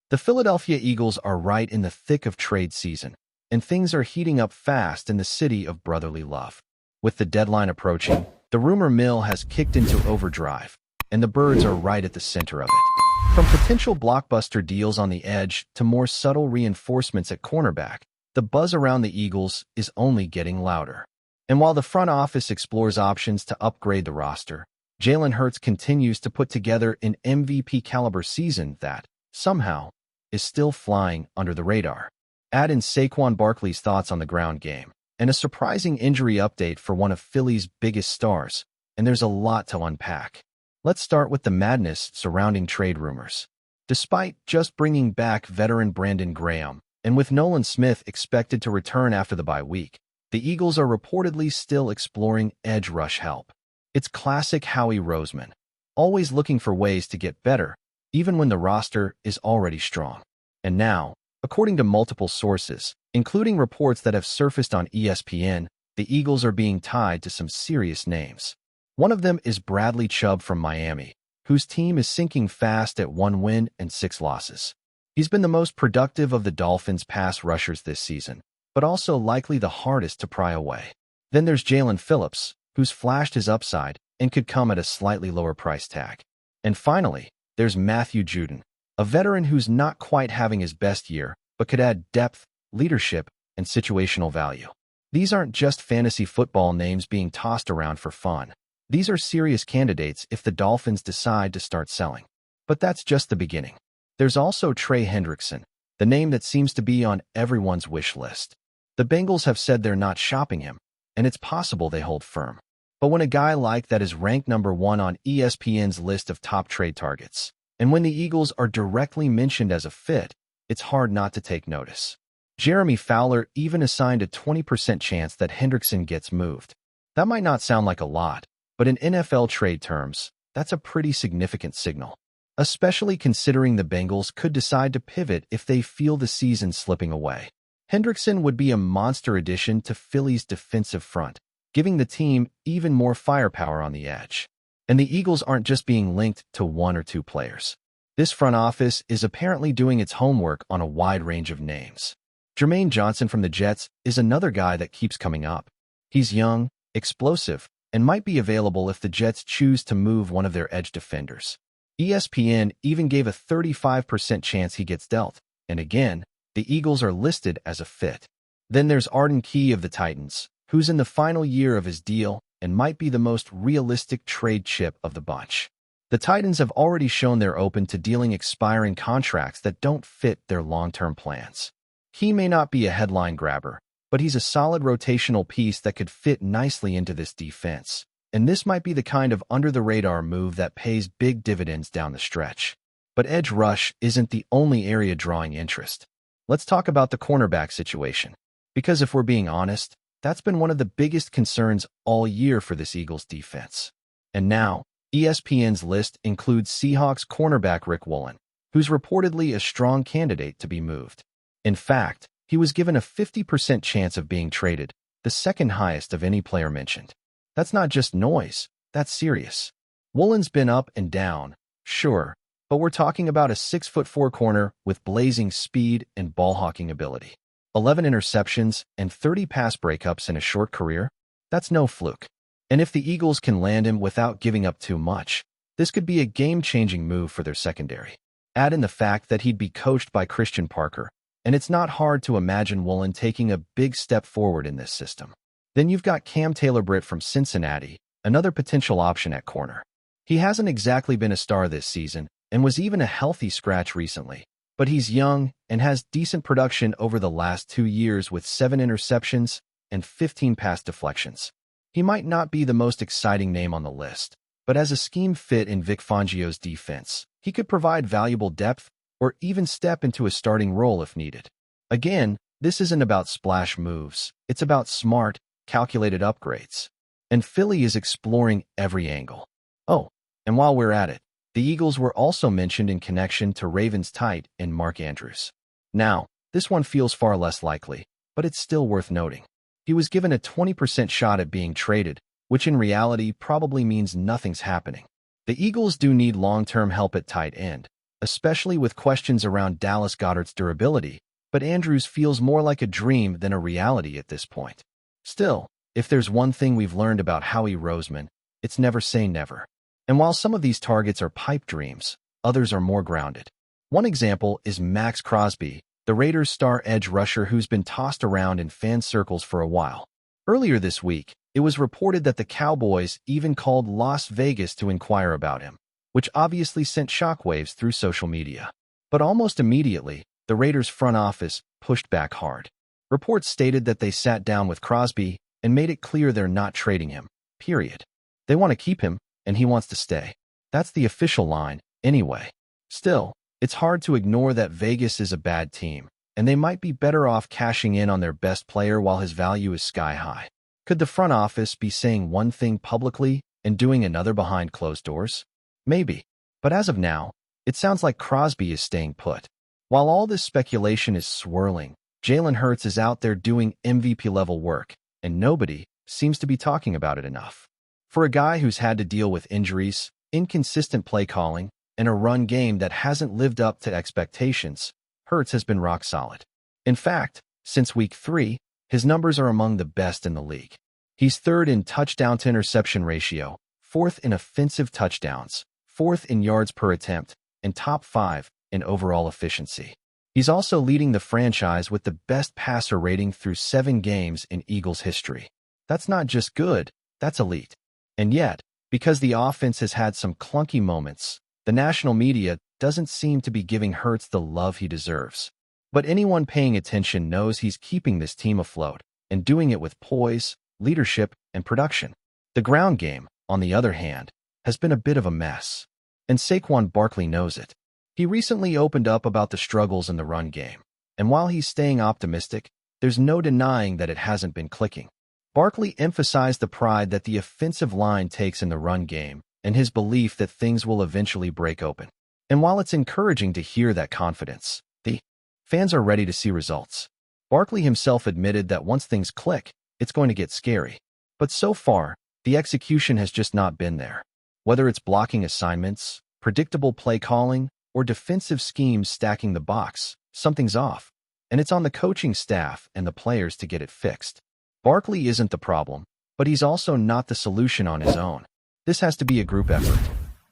The Philadelphia Eagles are right in the thick of trade season, and things are heating up fast in the city of brotherly love. With the deadline approaching, the rumor mill has kicked into overdrive, and the birds are right at the center of it. From potential blockbuster deals on the edge to more subtle reinforcements at cornerback, the buzz around the Eagles is only getting louder. And while the front office explores options to upgrade the roster, Jalen Hurts continues to put together an MVP-caliber season that, somehow, is still flying under the radar. Add in Saquon Barkley's thoughts on the ground game, and a surprising injury update for one of Philly's biggest stars, and there's a lot to unpack. Let's start with the madness surrounding trade rumors. Despite just bringing back veteran Brandon Graham, and with Nolan Smith expected to return after the bye week, the Eagles are reportedly still exploring edge rush help. It's classic Howie Roseman, always looking for ways to get better, even when the roster is already strong. And now, according to multiple sources, including reports that have surfaced on ESPN, the Eagles are being tied to some serious names. One of them is Bradley Chubb from Miami, whose team is sinking fast at 1 win and 6 losses. He's been the most productive of the Dolphins' pass rushers this season, but also likely the hardest to pry away. Then there's Jalen Phillips, who's flashed his upside and could come at a slightly lower price tag. And finally, there's Matthew Judon, a veteran who's not quite having his best year, but could add depth, leadership, and situational value. These aren't just fantasy football names being tossed around for fun. These are serious candidates if the Dolphins decide to start selling. But that's just the beginning. There's also Trey Hendrickson, the name that seems to be on everyone's wish list. The Bengals have said they're not shopping him, and it's possible they hold firm. But when a guy like that is ranked number 1 on ESPN's list of top trade targets, and when the Eagles are directly mentioned as a fit, it's hard not to take notice. Jeremy Fowler even assigned a 20% chance that Hendrickson gets moved. That might not sound like a lot, but in NFL trade terms, that's a pretty significant signal, especially considering the Bengals could decide to pivot if they feel the season slipping away. Hendrickson would be a monster addition to Philly's defensive front, giving the team even more firepower on the edge. And the Eagles aren't just being linked to 1 or 2 players. This front office is apparently doing its homework on a wide range of names. Jermaine Johnson from the Jets is another guy that keeps coming up. He's young, explosive, and might be available if the Jets choose to move one of their edge defenders. ESPN even gave a 35% chance he gets dealt, and again, the Eagles are listed as a fit. Then there's Arden Key of the Titans, who's in the final year of his deal and might be the most realistic trade chip of the bunch. The Titans have already shown they're open to dealing expiring contracts that don't fit their long-term plans. He may not be a headline grabber, but he's a solid rotational piece that could fit nicely into this defense. And this might be the kind of under-the-radar move that pays big dividends down the stretch. But edge rush isn't the only area drawing interest. Let's talk about the cornerback situation. Because if we're being honest, that's been one of the biggest concerns all year for this Eagles defense. And now, ESPN's list includes Seahawks cornerback Rick Woolen, who's reportedly a strong candidate to be moved. In fact, he was given a 50% chance of being traded, the second highest of any player mentioned. That's not just noise, that's serious. Woolen's been up and down, sure, but we're talking about a 6'4" corner with blazing speed and ball-hawking ability. 11 interceptions and 30 pass breakups in a short career? That's no fluke. And if the Eagles can land him without giving up too much, this could be a game-changing move for their secondary. Add in the fact that he'd be coached by Christian Parker, and it's not hard to imagine Woolen taking a big step forward in this system. Then you've got Cam Taylor-Britt from Cincinnati, another potential option at corner. He hasn't exactly been a star this season, and was even a healthy scratch recently, but he's young and has decent production over the last 2 years with 7 interceptions and 15 pass deflections. He might not be the most exciting name on the list, but as a scheme fit in Vic Fangio's defense, he could provide valuable depth or even step into a starting role if needed. Again, this isn't about splash moves, it's about smart, calculated upgrades. And Philly is exploring every angle. Oh, and while we're at it, the Eagles were also mentioned in connection to Ravens tight end Mark Andrews. Now, this one feels far less likely, but it's still worth noting. He was given a 20% shot at being traded, which in reality probably means nothing's happening. The Eagles do need long-term help at tight end, especially with questions around Dallas Goedert's durability, but Andrews feels more like a dream than a reality at this point. Still, if there's one thing we've learned about Howie Roseman, it's never say never. And while some of these targets are pipe dreams, others are more grounded. One example is Max Crosby, the Raiders' star edge rusher who's been tossed around in fan circles for a while. Earlier this week, it was reported that the Cowboys even called Las Vegas to inquire about him, which obviously sent shockwaves through social media. But almost immediately, the Raiders' front office pushed back hard. Reports stated that they sat down with Crosby and made it clear they're not trading him, period. They want to keep him, and he wants to stay. That's the official line, anyway. Still, it's hard to ignore that Vegas is a bad team, and they might be better off cashing in on their best player while his value is sky high. Could the front office be saying one thing publicly and doing another behind closed doors? Maybe. But as of now, it sounds like Crosby is staying put. While all this speculation is swirling, Jalen Hurts is out there doing MVP-level work, and nobody seems to be talking about it enough. For a guy who's had to deal with injuries, inconsistent play calling, and a run game that hasn't lived up to expectations, Hurts has been rock solid. In fact, since Week 3, his numbers are among the best in the league. He's third in touchdown-to-interception ratio, fourth in offensive touchdowns, fourth in yards per attempt, and top 5 in overall efficiency. He's also leading the franchise with the best passer rating through 7 games in Eagles history. That's not just good, that's elite. And yet, because the offense has had some clunky moments, the national media doesn't seem to be giving Hurts the love he deserves. But anyone paying attention knows he's keeping this team afloat, and doing it with poise, leadership, and production. The ground game, on the other hand, has been a bit of a mess. And Saquon Barkley knows it. He recently opened up about the struggles in the run game, and while he's staying optimistic, there's no denying that it hasn't been clicking. Barkley emphasized the pride that the offensive line takes in the run game and his belief that things will eventually break open. And while it's encouraging to hear that confidence, the fans are ready to see results. Barkley himself admitted that once things click, it's going to get scary. But so far, the execution has just not been there. Whether it's blocking assignments, predictable play calling, or defensive schemes stacking the box, something's off. And it's on the coaching staff and the players to get it fixed. Barkley isn't the problem, but he's also not the solution on his own. This has to be a group effort.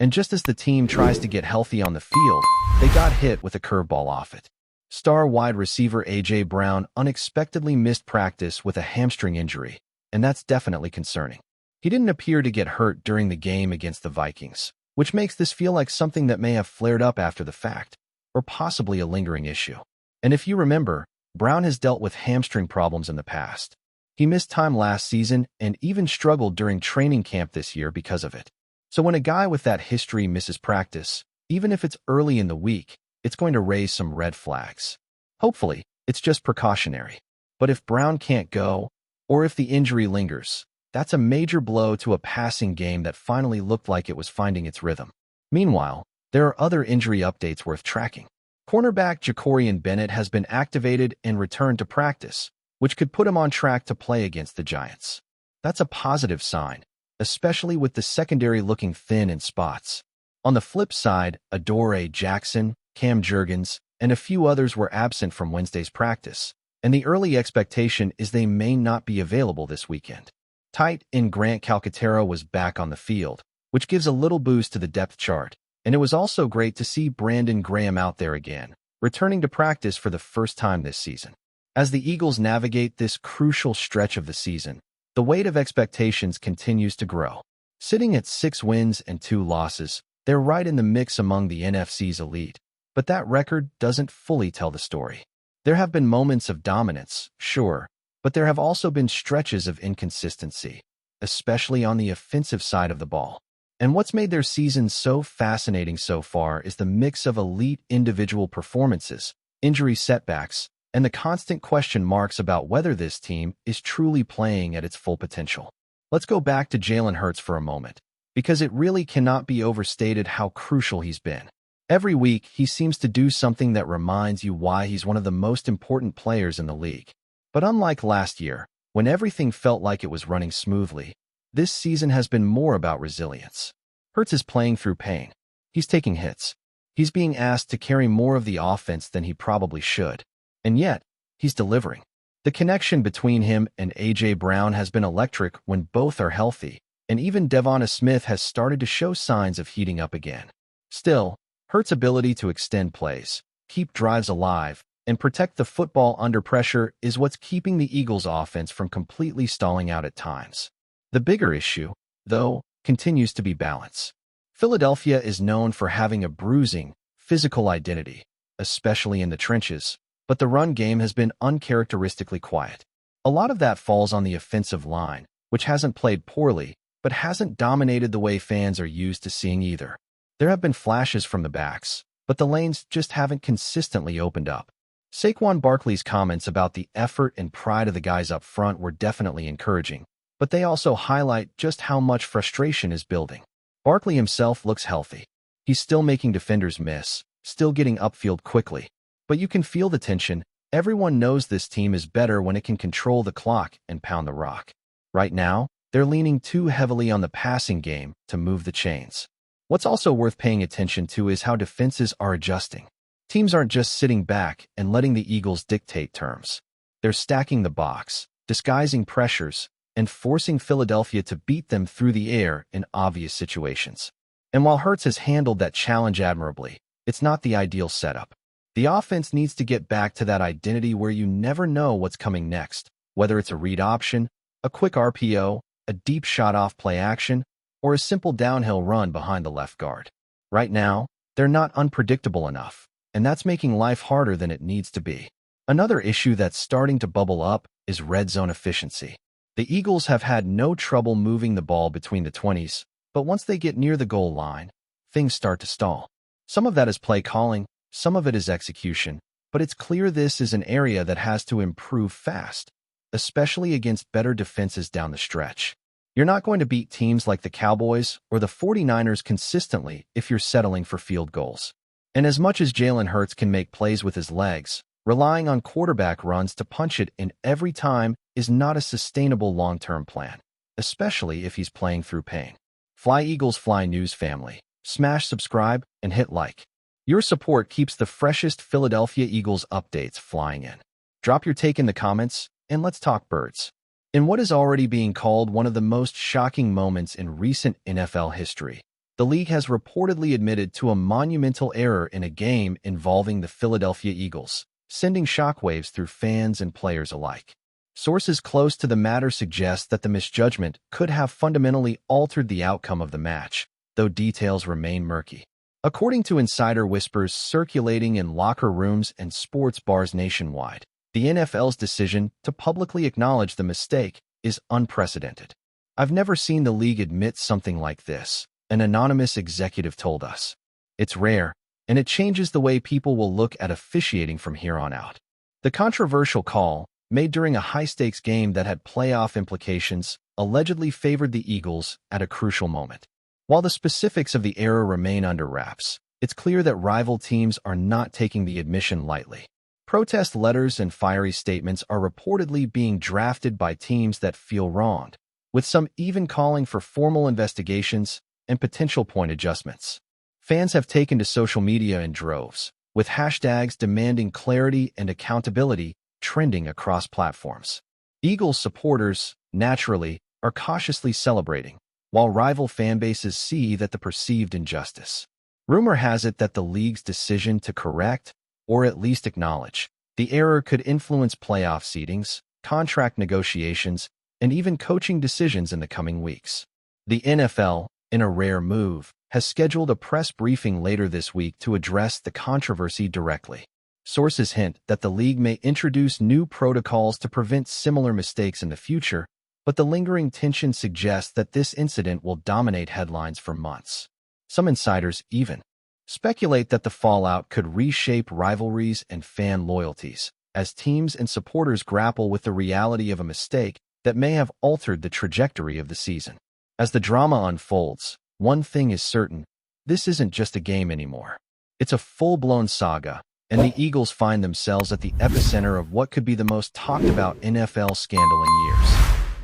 And just as the team tries to get healthy on the field, they got hit with a curveball off it. Star wide receiver A.J. Brown unexpectedly missed practice with a hamstring injury, and that's definitely concerning. He didn't appear to get hurt during the game against the Vikings, which makes this feel like something that may have flared up after the fact, or possibly a lingering issue. And if you remember, Brown has dealt with hamstring problems in the past. He missed time last season and even struggled during training camp this year because of it. So when a guy with that history misses practice, even if it's early in the week, it's going to raise some red flags. Hopefully, it's just precautionary. But if Brown can't go, or if the injury lingers, that's a major blow to a passing game that finally looked like it was finding its rhythm. Meanwhile, there are other injury updates worth tracking. Cornerback Jacorian Bennett has been activated and returned to practice, which could put him on track to play against the Giants. That's a positive sign, especially with the secondary looking thin in spots. On the flip side, Adoree Jackson, Cam Jurgens, and a few others were absent from Wednesday's practice, and the early expectation is they may not be available this weekend. Tight end Grant Calcaterra was back on the field, which gives a little boost to the depth chart, and it was also great to see Brandon Graham out there again, returning to practice for the first time this season. As the Eagles navigate this crucial stretch of the season, the weight of expectations continues to grow. Sitting at 6 wins and 2 losses, they're right in the mix among the NFC's elite. But that record doesn't fully tell the story. There have been moments of dominance, sure, but there have also been stretches of inconsistency, especially on the offensive side of the ball. And what's made their season so fascinating so far is the mix of elite individual performances, injury setbacks, and the constant question marks about whether this team is truly playing at its full potential. Let's go back to Jalen Hurts for a moment, because it really cannot be overstated how crucial he's been. Every week, he seems to do something that reminds you why he's one of the most important players in the league. But unlike last year, when everything felt like it was running smoothly, this season has been more about resilience. Hurts is playing through pain. He's taking hits. He's being asked to carry more of the offense than he probably should. And yet, he's delivering. The connection between him and A.J. Brown has been electric when both are healthy, and even Devonta Smith has started to show signs of heating up again. Still, Hurts' ability to extend plays, keep drives alive, and protect the football under pressure is what's keeping the Eagles' offense from completely stalling out at times. The bigger issue, though, continues to be balance. Philadelphia is known for having a bruising, physical identity, especially in the trenches, but the run game has been uncharacteristically quiet. A lot of that falls on the offensive line, which hasn't played poorly, but hasn't dominated the way fans are used to seeing either. There have been flashes from the backs, but the lanes just haven't consistently opened up. Saquon Barkley's comments about the effort and pride of the guys up front were definitely encouraging, but they also highlight just how much frustration is building. Barkley himself looks healthy. He's still making defenders miss, still getting upfield quickly. But you can feel the tension. Everyone knows this team is better when it can control the clock and pound the rock. Right now, they're leaning too heavily on the passing game to move the chains. What's also worth paying attention to is how defenses are adjusting. Teams aren't just sitting back and letting the Eagles dictate terms. They're stacking the box, disguising pressures, and forcing Philadelphia to beat them through the air in obvious situations. And while Hurts has handled that challenge admirably, it's not the ideal setup. The offense needs to get back to that identity where you never know what's coming next, whether it's a read option, a quick RPO, a deep shot off play action, or a simple downhill run behind the left guard. Right now, they're not unpredictable enough, and that's making life harder than it needs to be. Another issue that's starting to bubble up is red zone efficiency. The Eagles have had no trouble moving the ball between the 20s, but once they get near the goal line, things start to stall. Some of that is play calling, some of it is execution, but it's clear this is an area that has to improve fast, especially against better defenses down the stretch. You're not going to beat teams like the Cowboys or the 49ers consistently if you're settling for field goals. And as much as Jalen Hurts can make plays with his legs, relying on quarterback runs to punch it in every time is not a sustainable long-term plan, especially if he's playing through pain. FlyEaglesFly News family, smash subscribe and hit like. Your support keeps the freshest Philadelphia Eagles updates flying in. Drop your take in the comments, and let's talk birds. In what is already being called one of the most shocking moments in recent NFL history, the league has reportedly admitted to a monumental error in a game involving the Philadelphia Eagles, sending shockwaves through fans and players alike. Sources close to the matter suggest that the misjudgment could have fundamentally altered the outcome of the match, though details remain murky. According to insider whispers circulating in locker rooms and sports bars nationwide, the NFL's decision to publicly acknowledge the mistake is unprecedented. "I've never seen the league admit something like this," an anonymous executive told us. "It's rare, and it changes the way people will look at officiating from here on out." The controversial call, made during a high-stakes game that had playoff implications, allegedly favored the Eagles at a crucial moment. While the specifics of the error remain under wraps, it's clear that rival teams are not taking the admission lightly. Protest letters and fiery statements are reportedly being drafted by teams that feel wronged, with some even calling for formal investigations and potential point adjustments. Fans have taken to social media in droves, with hashtags demanding clarity and accountability trending across platforms. Eagles supporters, naturally, are cautiously celebrating, while rival fanbases see that the perceived injustice. Rumor has it that the league's decision to correct, or at least acknowledge, the error could influence playoff seedings, contract negotiations, and even coaching decisions in the coming weeks. The NFL, in a rare move, has scheduled a press briefing later this week to address the controversy directly. Sources hint that the league may introduce new protocols to prevent similar mistakes in the future, but the lingering tension suggests that this incident will dominate headlines for months. Some insiders even speculate that the fallout could reshape rivalries and fan loyalties, as teams and supporters grapple with the reality of a mistake that may have altered the trajectory of the season. As the drama unfolds, one thing is certain: this isn't just a game anymore. It's a full-blown saga, and the Eagles find themselves at the epicenter of what could be the most talked-about NFL scandal in years.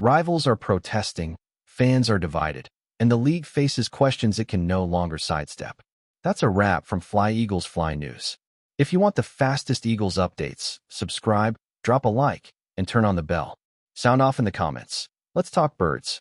Rivals are protesting, fans are divided, and the league faces questions it can no longer sidestep. That's a wrap from FlyEaglesFly News. If you want the fastest Eagles updates, subscribe, drop a like, and turn on the bell. Sound off in the comments. Let's talk birds.